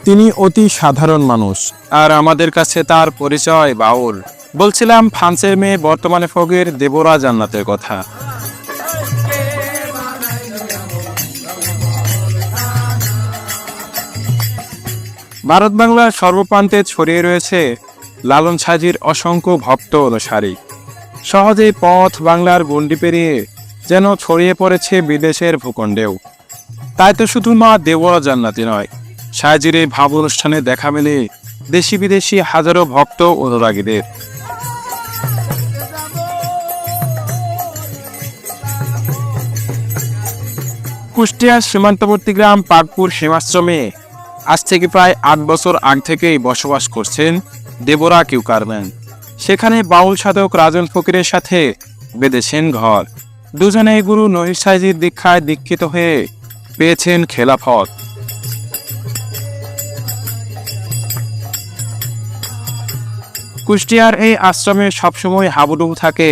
তিনি অতি সাধারণ মানুষ, আর আমাদের কাছে তার পরিচয় বাউল। বলছিলাম ফ্রান্সের মেয়ে বর্তমানে ফকির দেবোরা জান্নাতের কথা। ভারত বাংলার সর্বপ্রান্তে ছড়িয়ে রয়েছে লালন সাজির অসংখ্য ভক্ত অনুসারী। সহজেই পথ বাংলার গণ্ডি পেরিয়ে যেন ছড়িয়ে পড়েছে বিদেশের ভূখণ্ডেও। তাই তো শুধু মা দেবোরা জান্নাতি নয়, সাজির এই ভাব অনুষ্ঠানে দেখা মেলে দেশি বিদেশি হাজারো ভক্ত অনুরাগীদের। কুষ্টিয়ার সীমান্তবর্তী গ্রাম পাটপুর হেমাশ্রমে আজ থেকে প্রায় 8 বছর আগ থেকেই বসবাস করছেন দেবোরা কিউকারম্যান। সেখানে বাউল সাধক রাজন ফকিরের সাথে বেঁধেছেন ঘর। দুজনেই গুরু নহির সাইজির দীক্ষায় দীক্ষিত হয়ে পেয়েছেন খেলাফত। কুষ্টিয়ার এই আশ্রমে সবসময় হাবুডুবু থাকে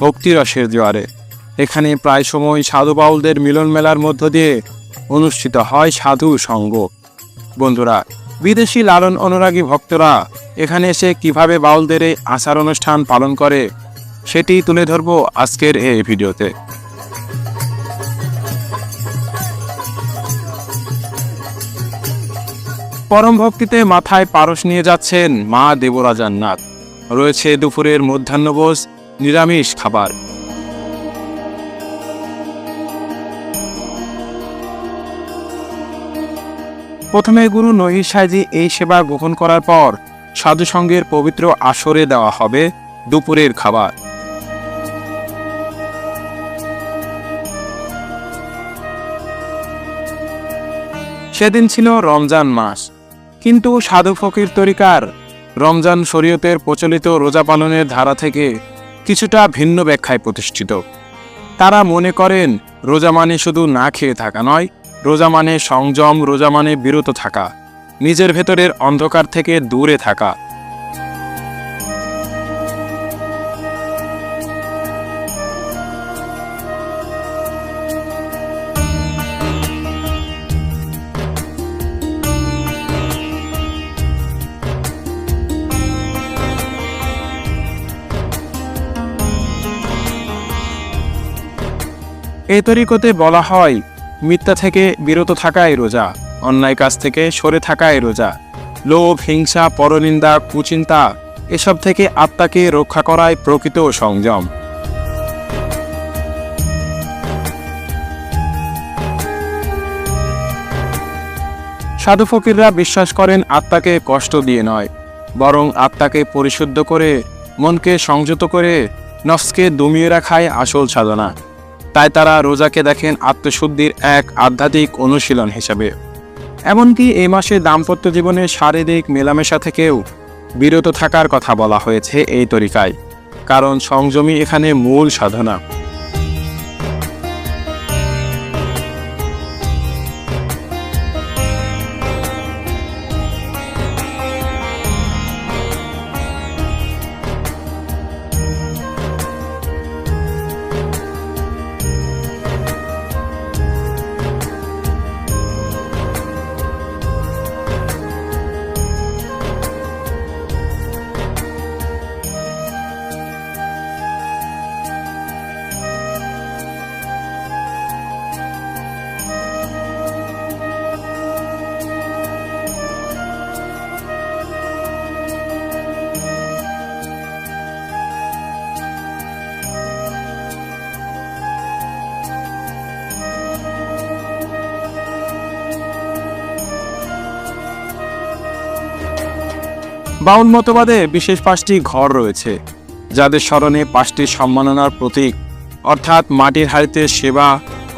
ভক্তিরসের জোয়ারে। এখানে প্রায় সময় সাধু বাউলদের মিলন মেলার মধ্য দিয়ে অনুষ্ঠিত হয় সাধু সঙ্গ। বন্ধুরা, বিদেশি লালন অনুরাগী ভক্তরা এখানে এসে কিভাবে বাউলদের এই আচার অনুষ্ঠান পালন করে সেটি তুলে ধরব আজকের এই ভিডিওতে। পরম ভক্তিতে মাথায় পারস নিয়ে যাচ্ছেন মা দেবোরা জান্নাত। রয়েছে দুপুরের মধ্যাহ্নভোজ, নিরামিষ খাবার। প্রথমে গুরু নহির সাইজি এই সেবা গ্রহণ করার পর সাধু সঙ্গের পবিত্র আসরে দেওয়া হবে দুপুরের খাবার। সেদিন ছিল রমজান মাস, কিন্তু সাধু ফকির তরিকার রমজান শরীয়তের প্রচলিত রোজা পালনের ধারা থেকে কিছুটা ভিন্ন ব্যাখ্যায় প্রতিষ্ঠিত। তারা মনে করেন রোজা মানে শুধু না খেয়ে থাকা নয়, রোজা মানে সংযম, রোজা মানে বিরত থাকা, নিজের ভেতরের অন্ধকার থেকে দূরে থাকা। এই তরিকতে বলা হয় মিথ্যা থেকে বিরত থাকাই রোজা, অন্যায় কাজ থেকে সরে থাকাই রোজা, লোভ, হিংসা, পরনিন্দা, কুচিন্তা এসব থেকে আত্মাকে রক্ষা করাই প্রকৃত সংযম। সাধু ফকিররা বিশ্বাস করেন আত্মাকে কষ্ট দিয়ে নয়, বরং আত্মাকে পরিশুদ্ধ করে, মনকে সংযত করে নফসকে দমিয়ে রাখাই আসল সাধনা। তাই তারা রোজাকে দেখেন আত্মশুদ্ধির এক আধ্যাত্মিক অনুশীলন হিসাবে। এমনকি এই মাসে দাম্পত্য জীবনে শারীরিক মেলামেশা থেকেও বিরত থাকার কথা বলা হয়েছে এই তরিকায়, কারণ সংযমই এখানে মূল সাধনা। বাউল মতবাদে বিশেষ 5টি ঘর রয়েছে, যাদের স্মরণে 5টি সম্মাননার প্রতীক অর্থাৎ মাটির হাড়িতে সেবা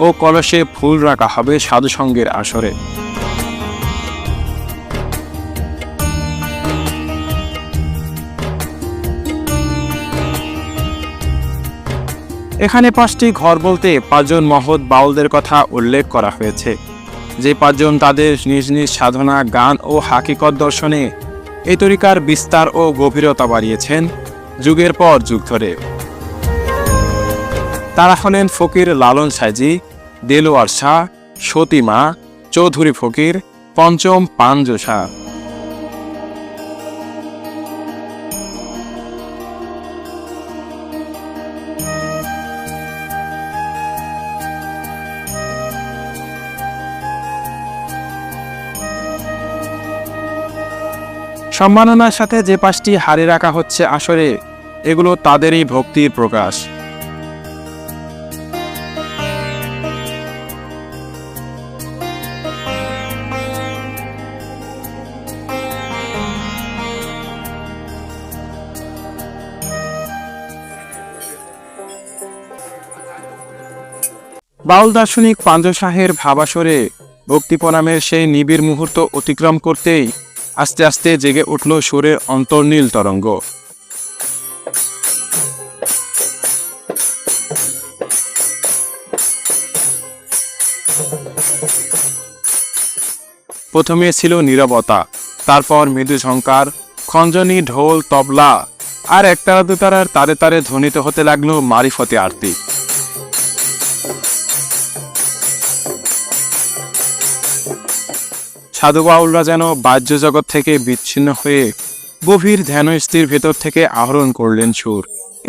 ও কলসে ফুল রাখা হবে সাধুসঙ্গের আসরে। এখানে 5টি ঘর বলতে 5 জন মহৎ বাউলদের কথা উল্লেখ করা হয়েছে, যে 5 জন তাদের নিজ নিজ সাধনা, গান ও হাকিকত দর্শনে এই তরিকার বিস্তার ও গভীরতা বাড়িয়েছেন যুগের পর যুগ ধরে। তারা হলেন ফকির লালন সাইজি, দেলোয়ার শাহ, সতীমা, চৌধুরী ফকির, পঞ্চম পাঞ্জো শাহ। সম্মাননার সাথে যে 5টি হাড়ি রাখা হচ্ছে আসরে, এগুলো তাদেরই ভক্তির প্রকাশ। বাউল দার্শনিক পাঞ্জো শাহের ভাবাসরে ভক্তি প্রণামের সেই নিবিড় মুহূর্ত অতিক্রম করতেই আস্তে আস্তে জেগে উঠল সুরের অন্তর্নীল তরঙ্গ। প্রথমে ছিল নীরবতা, তারপর মৃদু ঝংকার, খঞ্জনি, ঢোল, তবলা আর একতারা দুতারার তারে তারে ধ্বনিত হতে লাগলো মারিফতে আরতি। সাধু বাউলরা যেন বাহ্য জগৎ থেকে বিচ্ছিন্ন হয়ে গভীর ধ্যানস্থির ভেতর থেকে আহরণ করলেন সুর।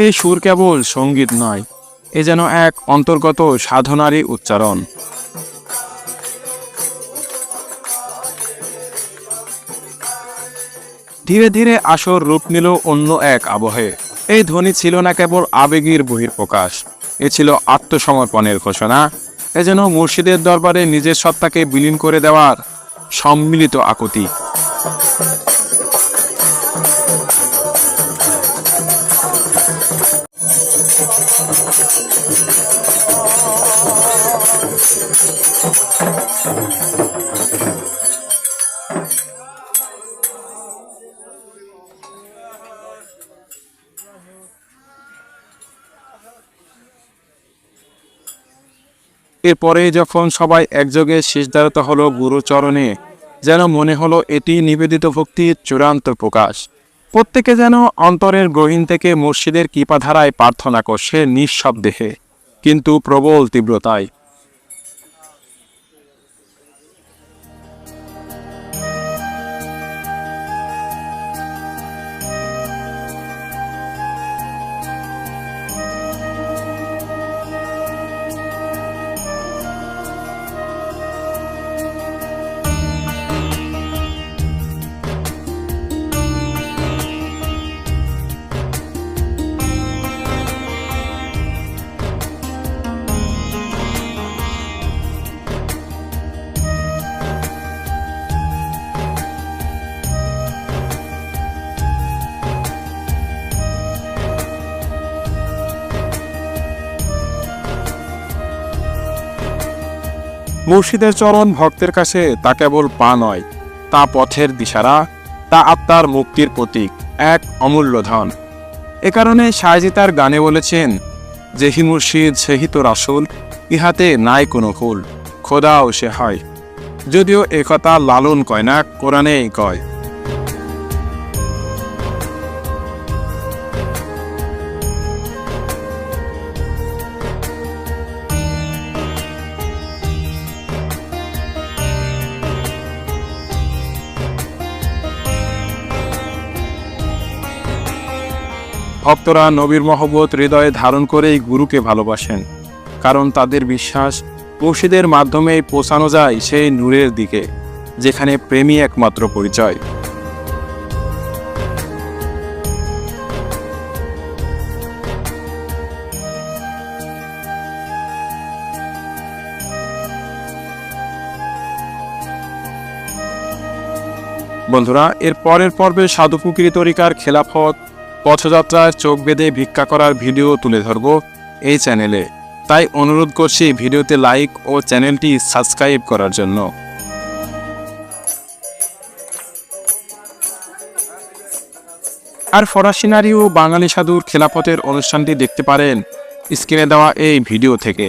এই সুর কেবল সঙ্গীত নয়, এ যেন এক অন্তর্গত সাধনারই উচ্চারণ। ধীরে ধীরে আসর রূপ নিল অন্য এক আবহে। এই ধ্বনি ছিল না কেবল আবেগের বহিঃপ্রকাশ, এ ছিল আত্মসমর্পণের ঘোষণা। এ যেন মুর্শিদের দরবারে নিজের সত্তাকে বিলীন করে দেওয়ার সম্মিলিত আকুতি। এরপরে যখন সবাই একযোগে সিজদারত হলো গুরু চরণে, যেন মনে হলো এটি নিবেদিত ভক্তির চূড়ান্ত প্রকাশ। প্রত্যেকে যেন অন্তরের গহীন থেকে মুর্শিদের কৃপাধারায় প্রার্থনা করছে নিঃশব্দে, কিন্তু প্রবল তীব্রতায়। মুর্শিদের চরণ ভক্তের কাছে তা কেবল পা নয়, তা পথের দিশারা, তা আত্মার মুক্তির প্রতীক, এক অমূল্য ধন। এ কারণে সাইজি তার গানে বলেছেন, যেহি মুর্শিদ সেহি তো রাসূল, ইহাতে নাই কোনো ভুল, খোদাও সে হয়। যদিও একথা লালন কয় না, কোরআনেই কয়। ভক্তরা নবীর মহব্বত হৃদয়ে ধারণ করেই গুরুকে ভালোবাসেন, কারণ তাদের বিশ্বাস মুর্শিদের মাধ্যমেই পৌঁছানো যায় সেই নূরের দিকে, যেখানে প্রেমই একমাত্র পরিচয়। বন্ধুরা, এর পরের পর্বে সাধু ফকির তরিকার খেলাফত পথযাত্রার চোখ বেঁধে ভিক্ষা করার ভিডিও তুলে ধরব এই চ্যানেলে। তাই অনুরোধ করছি ভিডিওতে লাইক ও চ্যানেলটি সাবস্ক্রাইব করার জন্য। আর ফরাসি নারী ও বাঙালি সাধুর খেলাফতের অনুষ্ঠানটি দেখতে পারেন স্ক্রিনে দেওয়া এই ভিডিও থেকে।